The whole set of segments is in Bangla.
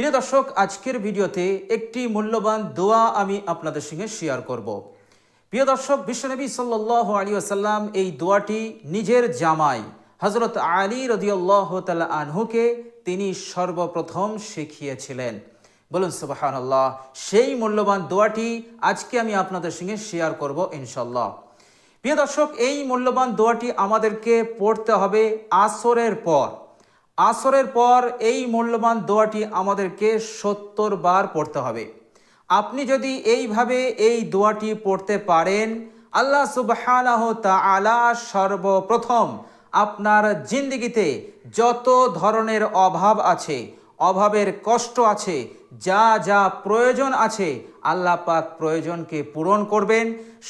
প্রিয় দর্শক, আজকের ভিডিওতে একটি মূল্যবান দোয়া আমি আপনাদের সঙ্গে শেয়ার করব। প্রিয় দর্শক, বিশ্বনবী সাল্লাল্লাহু আলাইহি ওয়াসাল্লাম এই দোয়াটি নিজের জামাই হযরত আলী রাদিয়াল্লাহু তাআলা আনহুকে তিনি সর্বপ্রথম শিখিয়েছিলেন। বলুন সুবহানাল্লাহ। সেই মূল্যবান দোয়াটি আজকে আমি আপনাদের সঙ্গে শেয়ার করব ইনশাআল্লাহ। প্রিয় দর্শক, এই মূল্যবান দোয়াটি আমাদেরকে পড়তে হবে আসরের পর। আসরের পর এই মূল্যবান দোয়াটি আমাদেরকে ৭০ বার পড়তে হবে। আপনি যদি এইভাবে এই দোয়াটি পড়তে পারেন, আল্লাহ সুবহানাহু তাআলা সর্বপ্রথম আপনার জিন্দেগিতে যত ধরনের অভাব আছে, অভাবের কষ্ট আছে, যা যা প্রয়োজন আছে, আল্লাহ পাক প্রয়োজনকে পূরণ করবেন।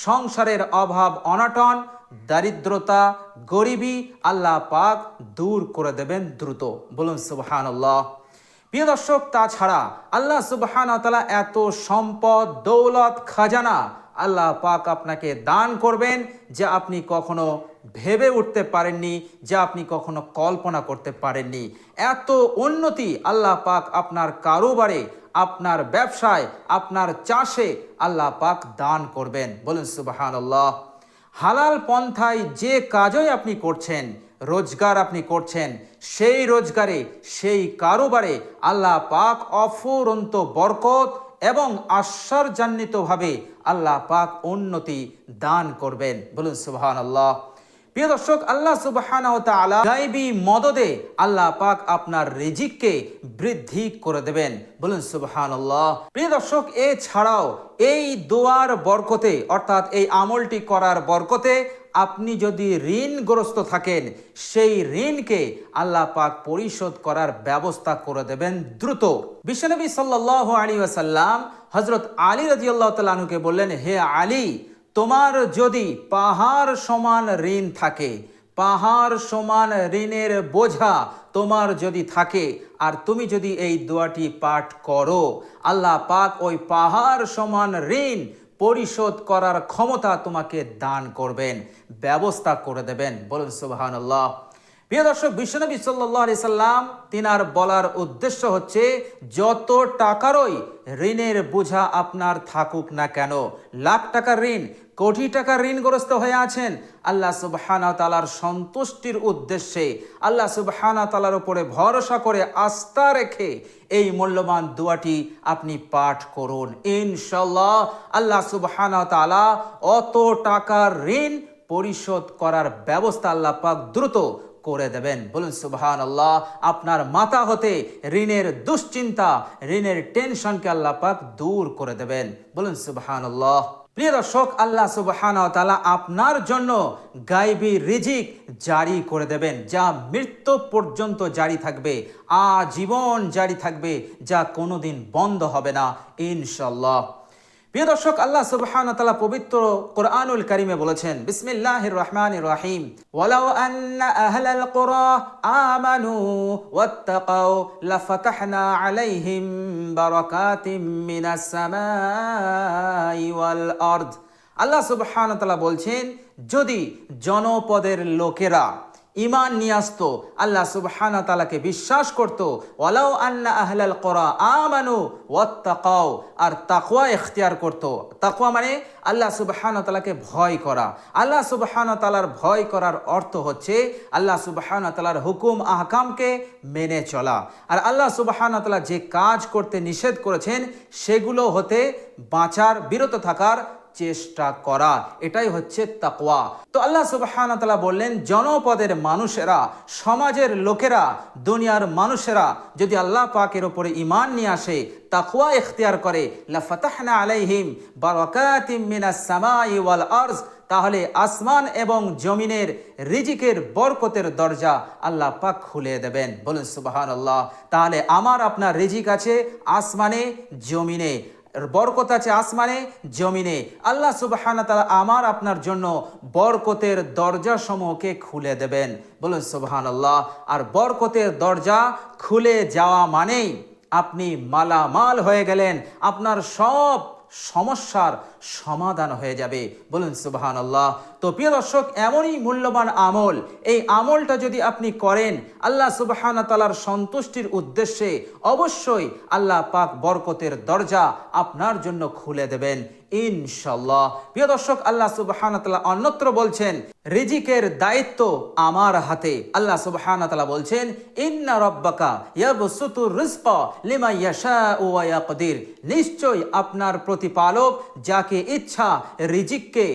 সংসারের অভাব অনটন, দারিদ্রতা, গরিবী আল্লাহ পাক দূর করে দেবেন দ্রুত। বলুন সুবহানাল্লাহ। প্রিয় দর্শক, তাছাড়া আল্লাহ সুবহানাহু ওয়া তাআলা এত সম্পদ, দৌলত, খাজানা আল্লাহ পাক আপনাকে দান করবেন যা আপনি কখনো ভেবে উঠতে পারেননি, যা আপনি কখনো কল্পনা করতে পারেননি। এত উন্নতি আল্লাহ পাক আপনার কারোবারে, আপনার ব্যবসায়, আপনার চাষে আল্লাহ পাক দান করবেন। বলুন সুবহানাল্লাহ। হালাল পন্থায় যে কাজই আপনি করছেন, রোজগার আপনি করছেন, সেই রোজগারে, সেই কারোবারে আল্লাহ পাক অফুরন্ত বরকত এবং আশ্চর্যান্বিতভাবে আল্লাহ পাক উন্নতি দান করবেন। বলুন সুবহানাল্লাহ। প্রিয় দর্শক, আল্লাহ সুবহানাহু ওয়া তাআলা গায়বী মদদে আল্লাহ পাক আপনার রিজিককে বৃদ্ধি করে দেবেন। বলুন সুবহানাল্লাহ। প্রিয় দর্শক, এছাড়াও এই দোয়ার বরকতে, অর্থাৎ এই আমলটি করার বরকতে আপনি যদি ঋণগ্রস্ত থাকেন, সেই ঋণকে আল্লাহ পাক পরিশোধ করার ব্যবস্থা করে দেবেন দ্রুত। বিশ্বনবী সাল্লাল্লাহু আলাইহি ওয়াসাল্লাম হযরত আলী রাদিয়াল্লাহু তাআলা আনহুকে বললেন, হে আলী, তোমার যদি পাহাড় সমান ঋণ থাকে, পাহাড় সমান ঋণের বোঝা তোমার যদি থাকে, আর তুমি যদি এই দোয়াটি পাঠ করো, আল্লাহ পাক ওই পাহাড় সমান ঋণ পরিশোধ করার ক্ষমতা তোমাকে দান করবেন, ব্যবস্থা করে দেবেন। বলুন সুবহানাল্লাহ। প্রিয় দর্শক, বিশ্বনবী সাল্লাল্লাহু আলাইহি সাল্লাম তিনার বলার উদ্দেশ্য হচ্ছে, যত টাকারই ঋণের বোঝা আপনার থাকুক না কেন, লাখ টাকার ঋণ, কোটি টাকার ঋণগ্রস্ত হয়ে আছেন, আল্লাহ সুবহানাহু ওয়া তাআলার সন্তুষ্টির উদ্দেশ্যে, আল্লাহ সুবহানাহু ওয়া তাআলার উপরে ভরসা করে আস্থা রেখে এই মূল্যবান দোয়াটি আপনি পাঠ করুন। ইনশাআল্লাহ আল্লাহ সুবহানাহু ওয়া তাআলা অত টাকার ঋণ পরিশোধ করার ব্যবস্থা আল্লাহ পাক দ্রুত করে দেবেন। বলুন সুবহানাল্লাহ। আপনার মাথা হতে ঋণের দুশ্চিন্তা, ঋণের টেনশনকে আল্লাহ পাক দূর করে দেবেন। বলুন সুবহানাল্লাহ। প্রিয় দর্শক, আল্লাহ সুবহানাহু ওয়া তাআলা আপনার জন্য গায়বী রিজিক জারি করে দেবেন, যা মৃত্যু পর্যন্ত জারি থাকবে, আজীবন জারি থাকবে, যা কোনোদিন বন্ধ হবে না ইনশাআল্লাহ। প্রিয় দর্শক, আল্লাহ সুবহানাহু ওয়া তাআলা পবিত্র কোরআনুল কারীমে বলেছেন, বিসমিল্লাহির রহমানির রহিম, ওয়ালাউ আন্না আহলাল কুরা আমানু ওয়াত্তাকাউ লাফাতাহনা আলাইহিম বারাকাতিম মিনাস সামাই ওয়াল আরদ। আল্লাহ সুবহানাহু ওয়া তাআলা বলছেন, যদি জনপদের লোকেরা ঈমান নিয়ে আসতো, আল্লাহ সুবহানাহু ওয়া তাআলাকে বিশ্বাস করত, ওয়ালাউ আন্না আহলাল কুরা আমানু ওয়াত্তাকাউ, আর তাকওয়া ইখতিয়ার করত। তাকওয়া মানে আল্লাহ সুবহানাহু ওয়া তাআলাকে ভয় করা। আল্লাহ সুবহানাহু ওয়া তাআলার ভয় করার অর্থ হচ্ছে আল্লাহ সুবহানাহু ওয়া তাআলার হুকুম আহকামকে মেনে চলা, আর আল্লাহ সুবহানাহু ওয়া তাআলা যে কাজ করতে নিষেধ করেছেন সেগুলো হতে বাঁচার, বিরত থাকার চেষ্টা করা, এটাই হচ্ছে তাকওয়া। তো আল্লাহ সুবহানাহু ওয়া তাআলা বললেন, জনপদের মানুষেরা, সমাজের লোকেরা, দুনিয়ার মানুষেরা যদি আল্লাহ পাকের উপরে ঈমান নিয়ে আসে, তাকওয়া ইখতিয়ার করে, লাফাতাহনা আলাইহিম বারাকাতিম মিনাস সামাই ওয়াল আরজ, তাহলে আসমান এবং জমিনের রিজিকের বরকতের দরজা আল্লাহ পাক খুলে দেবেন। বলুন সুবহানাল্লাহ। তাহলে আমার আপনার রিজিক আছে আসমানে, জমিনে, বরকত আছে আসমানে, জমিনে। আল্লাহ সুবহানাহু ওয়া তাআলা আমার আপনার জন্য বরকতের দরজা সমূহকে খুলে দেবেন। বলুন সুবহানাল্লাহ। আর বরকতের দরজা খুলে যাওয়া মানেই আপনি মালামাল হয়ে গেলেন, আপনার সব সমস্যার সমাধান হয়ে যাবে। বলুন সুবহানাল্লাহ। তো প্রিয় দর্শক, এমনই মূল্যবান আমল, এই আমলটা যদি আপনি করেন আল্লাহ সুবহানাহু ওয়া তাআলার সন্তুষ্টির উদ্দেশ্যে, অবশ্যই আল্লাহ পাক বরকতের দরজা আপনার জন্য খুলে দেবেন ইনশাআল্লাহ। প্রিয় দর্শক, আল্লাহ সুবহানাহু ওয়া তাআলা অন্যত্র বলছেন রিজিকের দায়িত্ব আমার হাতে। আল্লাহ সুবহানাহু ওয়া তাআলা বলছেন ইন্না রাব্বাকা ইয়াবসুতুর রিজকা লিমান ইয়াশাউ ওয়া ইয়াকদির, নিশ্চয় আপনার প্রতিপালক যাকে ইচ্ছা রিজিককে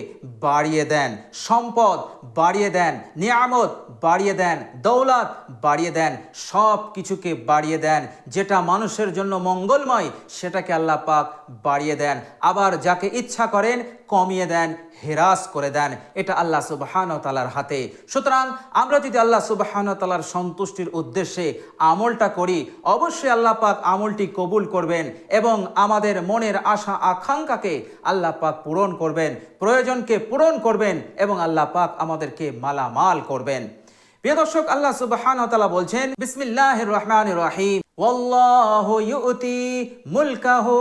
বাড়িয়ে দেন, সম্পদ বাড়িয়ে দেন, নিয়ামত বাড়িয়ে দেন, দৌলত বাড়িয়ে দেন, সব কিছুকে বাড়িয়ে দেন। যেটা মানুষের জন্য মঙ্গলময় সেটাকে আল্লাহ পাক বাড়িয়ে দেন, আবার যাকে ইচ্ছা করেন কমিয়ে দেন, হেরাস করে দেন। এটা আল্লাহ সুবহানাহু ওয়া তাআলার হাতে। সুতরাং আমরা যদি আল্লাহ সুবহানাহু ওয়া তাআলার সন্তুষ্টির উদ্দেশ্যে আমলটা করি, অবশ্যই আল্লাহ পাক আমলটি কবুল করবেন এবং আমাদের মনের আশা আকাঙ্ক্ষাকে আল্লাহ পাক পূরণ করবেন, প্রয়োজনকে পূরণ করবেন এবং আল্লাহ পাক আমাদেরকে মালামাল করবেন। প্রিয় দর্শক, আল্লাহ সুবহানাহু ওয়া তাআলা বলছেন বিসমিল্লাহির রহমানির রহিম ওয়াল্লাহু ইউতি মুলকাহু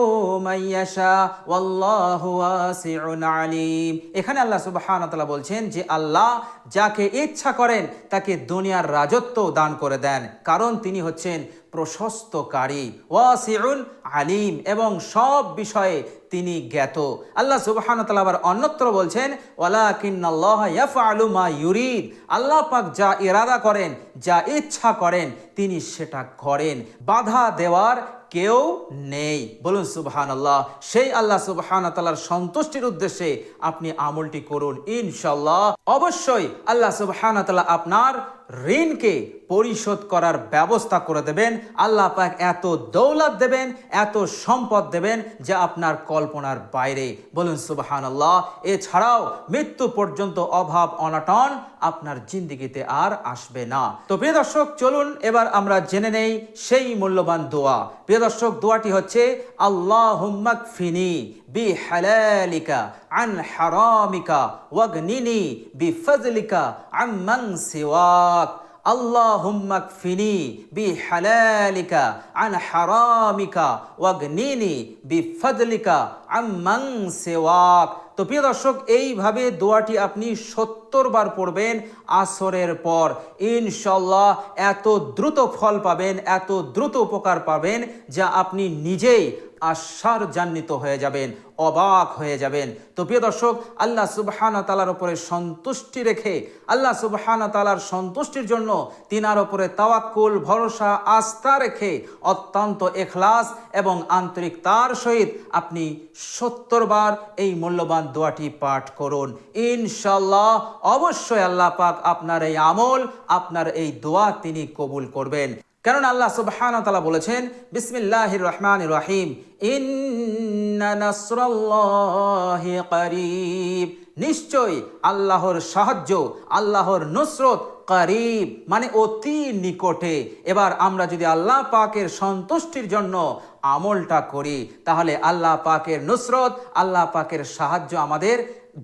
মাইয়াশা ওয়াল্লাহু ওয়াসিউন আলিম। এখানে আল্লাহ সুবহানাহু ওয়া তাআলা বলছেন যে আল্লাহ যাকে ইচ্ছা করেন তাকে দুনিয়ার রাজত্ব দান করে দেন, কারণ তিনি হচ্ছেন প্রশস্তকারী, ওয়াসিউন আলিম, এবং সব বিষয়ে তিনি জ্ঞাত। আল্লাহ সুবহানাহু ওয়া তাআলা আবার অন্যত্র বলছেন ওয়ালাকিন্নাল্লাহা ইয়াফআলু মা ইউরিদ, আল্লাহ পাক যা ইরাদা করেন, যা ইচ্ছা করেন তিনি সেটা করেন, বাধা দেওয়ার কেউ নেই। বলুন সুবহানাল্লাহ। সেই আল্লাহ সুবহানাহু ওয়া তাআলার সন্তুষ্টির উদ্দেশ্যে আপনি আমলটি করুন ইনশাআল্লাহ। অবশ্যই আল্লাহ সুবহানাহু ওয়া তাআলা আপনার ঋণকে পরিশোধ করার ব্যবস্থা করে দেবেন। আল্লাহ পাক এত দৌলত দেবেন, এত সম্পদ দেবেন যা আপনার কল্পনার বাইরে। বলুন সুবহানাল্লাহ। এছাড়াও মৃত্যু পর্যন্ত অভাব অনটন আপনার জিন্দেগিতে আর আসবে না। তো প্রিয় দর্শক, চলুন এবার আমরা জেনে নেই সেই মূল্যবান দোয়া। প্রিয় দর্শক, দোয়াটি হচ্ছে আল্লাহুম্মা কফিনি বিহালালিকা আন হারামিকা ওয়াগনিনি বিফজলিকা আম্মান সিওয়াক। আল্লাহুম্মা কফিনি বিহালালিকা আন হারামিকা ওয়াগনিনি বিফজলিকা আম্মান সিওয়াক। তো প্রিয় দর্শক, এইভাবে দোয়াটি আপনি 70 বার পড়বেন আসরের পর। ইনশাআল্লাহ এত দ্রুত ফল পাবেন, এত দ্রুত উপকার পাবেন যা আপনি নিজেই আশ্চর্যান্বিত হয়ে যাবেন, অবাক হয়ে যাবেন। তো প্রিয় দর্শক, আল্লাহ সুবহানাহু ওয়া তাআলার উপরে সন্তুষ্টি রেখে, আল্লাহ সুবহানাহু ওয়া তাআলার সন্তুষ্টির জন্য তিনার উপরে তাওয়াক্কুল, ভরসা, আস্থা রেখে অত্যন্ত ইখলাস এবং আন্তরিকতার সহিত আপনি 70 বার এই মূল্যবান দোয়াটি পাঠ করুন। ইনশাআল্লাহ অবশ্যই আল্লাহ পাক আপনার এই আমল, আপনার এই দোয়া তিনি কবুল করবেন। কারণ আল্লাহ সুবহানাহু ওয়া তাআলা বলেছেন বিসমিল্লাহির রহমানির রহিম ইন্না নাসরাল্লাহি করিব, নিশ্চয় আল্লাহর সাহায্য, আল্লাহর নুসরত করিব মানে অতি নিকটে। এবার আমরা যদি আল্লাহ পাকের সন্তুষ্টির জন্য আমলটা করি তাহলে আল্লাহ পাকের নুসরত, আল্লাহ পাকের সাহায্য আমাদের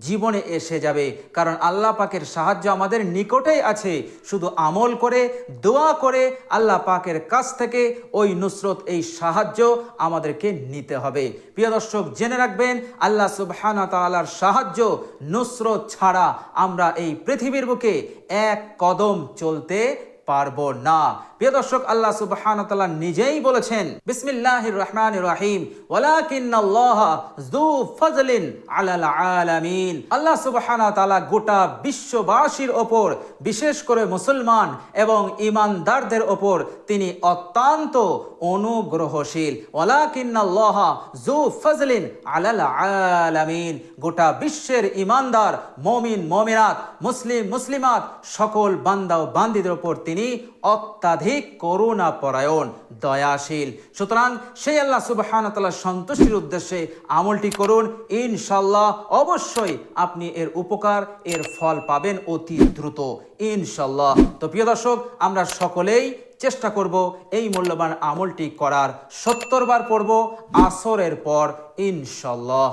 জীবনে এসে যাবে। কারণ আল্লাহ পাকের সাহায্য আমাদের নিকটেই আছে, শুধু আমল করে, দোয়া করে আল্লাহ পাকের কাছ থেকে ওই নুসরত, এই সাহায্য আমাদেরকে নিতে হবে। প্রিয় দর্শক, জেনে রাখবেন আল্লাহ সুবহানাহু ওয়া তাআলার সাহায্য, নুসরত ছাড়া আমরা এই পৃথিবীর বুকে এক কদম চলতে পারবো না। প্রিয় দর্শক, আল্লাহ সুবহানাহু ওয়া তাআলা নিজেই বলেছেন বিসমিল্লাহির রহমানির রহিম ওয়ালাকিন্নাল্লাহা যু ফাজলিন আলাল আলামিন। আল্লাহ সুবহানাহু ওয়া তাআলা গোটা বিশ্ববাসীর ওপর, বিশেষ করে মুসলমান এবং ঈমানদারদের ওপর তিনি অত্যন্ত অনুগ্রহশীল। ওয়ালাকিন্নাল্লাহা যু ফাজলিন আলাল আলামিন, গোটা বিশ্বের ঈমানদার, মুমিন মুমিনাত, মুসলিম মুসলিমাত সকল বান্দা ও বান্দীদের ওপর তিনি অত্যাধিক করুণা পরায়ণ, দয়াশীল। সুতরাং সেই আল্লাহ সুবহানাহু ওয়া তাআলার সন্তুষ্টির উদ্দেশ্যে আমলটি করুন। ইনশাআল্লাহ অবশ্যই আপনি এর উপকার, এর ফল পাবেন অতি দ্রুত ইনশাআল্লাহ। তো প্রিয় দর্শক, আমরা সকলেই চেষ্টা করব এই মূল্যবান আমলটি করার। 70 বার পড়ব আসরের পর ইনশাআল্লাহ।